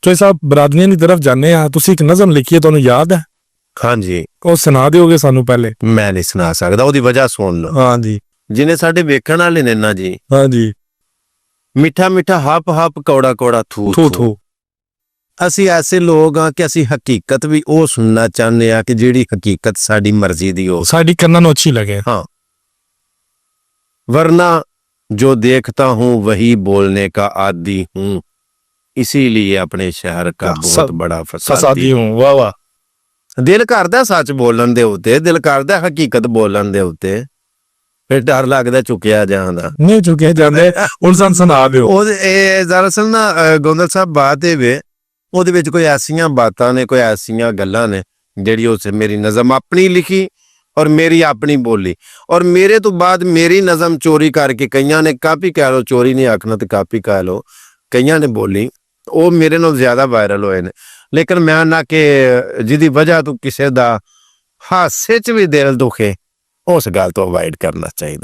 ਚੋਈ ਸਾਹਿਬ ਬਰਾਦਰੀਆਂ ਦੀ ਤਰਫ ਜਾਂਦੇ ਆ, ਤੁਸੀਂ ਇੱਕ ਨਜ਼ਮ ਲਿਖੀ ਹੈ, ਤੁਹਾਨੂੰ ਯਾਦ ਹੈ? ਹਾਂਜੀ, ਉਹ ਸੁਣਾ ਦਿਓਗੇ ਸਾਨੂੰ ਪਹਿਲੇ? ਮੈਂ ਨਹੀਂ ਸੁਣਾ ਸਕਦਾ, ਉਹਦੀ ਵਜ੍ਹਾ ਸੁਣ ਲਓ। ਹਾਂਜੀ ਜਿਹਨੇ ਸਾਡੇ ਵੇਖਣ ਵਾਲੇ ਨੇ ਨਾ ਜੀ, ਹਾਂਜੀ। ਮਿੱਠਾ ਮਿੱਠਾ ਹੱਪ ਹੱਪ ਕੌੜਾ ਕੌੜਾ ਥੂ ਥੂ ਥੂ। ਥੂ। ਅਸੀਂ ਐਸੇ ਲੋਕ ਆ ਕਿ ਅਸੀਂ ਹਕੀਕਤ ਵੀ ਉਹ ਸੁਣਨਾ ਚਾਹੁੰਦੇ ਆ ਕਿ ਜਿਹੜੀ ਹਕੀਕਤ ਸਾਡੀ ਮਰਜ਼ੀ ਦੀ ਹੋ। ਸਾਡੀ ਕੰਨਾਂ ਨੂੰ ਅੱਛੀ ਲਗੇ। हाँ, वरना जो देखता हूँ वही बोलने का आदी हूँ, इसीलिए अपने शहर का बहुत बड़ा फसादी हूँ। ਵਾਹ ਵਾਹ। ਦਿਲ ਕਰਦਾ ਸੱਚ ਬੋਲਣ ਦੇ ਉੱਤੇ, ਦਿਲ ਕਰਦਾ ਹਕੀਕਤ ਬੋਲਣ ਦੇ ਉੱਤੇ, ਫਿਰ ਡਰ ਲੱਗਦਾ ਚੁੱਕਿਆ ਜਾਂਦਾ। ਨਹੀਂ ਚੁੱਕੇ ਜਾਂਦੇ, ਹੁਣ ਸਾਨੂੰ ਸੁਣਾ ਦਿਓ। ਉਹ ਇਹ ਦਰਅਸਲ ਨਾ ਗੋਂਦਲ ਸਾਹਿਬ ਬਾਤ ਇਹ ਵੇ, ਉਹਦੇ ਵਿੱਚ ਕੋਈ ਐਸੀਆਂ ਬਾਤਾਂ ਨੇ, ਕੋਈ ਐਸੀਆਂ ਗੱਲਾਂ ਨੇ ਜਿਹੜੀ ਉਸ ਮੇਰੀ ਨਜ਼ਮ ਆਪਣੀ ਲਿਖੀ ਔਰ ਮੇਰੀ ਆਪਣੀ ਬੋਲੀ, ਔਰ ਮੇਰੇ ਤੋਂ ਬਾਅਦ ਮੇਰੀ ਨਜ਼ਮ ਚੋਰੀ ਕਰਕੇ ਕਈਆਂ ਨੇ ਕਾਪੀ ਕਹਿ ਲਓ, ਚੋਰੀ ਨਹੀਂ ਆਖਣਾ ਤੇ ਕਾਪੀ ਕਹਿ ਲਓ, ਕਈਆਂ ਨੇ ਬੋਲੀ, ਉਹ ਮੇਰੇ ਨਾਲ ਜ਼ਿਆਦਾ ਵਾਇਰਲ ਹੋਏ ਨੇ। ਲੇਕਿਨ ਮੈਂ ਨਾ ਕਿ ਜਿਹਦੀ ਵਜ੍ਹਾ ਤੋਂ ਕਿਸੇ ਦਾ ਹਾਸੇ 'ਚ ਵੀ ਦਿਲ ਦੁਖੇ, ਉਸ ਗੱਲ ਤੋਂ ਅਵਾਇਡ ਕਰਨਾ ਚਾਹੀਦਾ।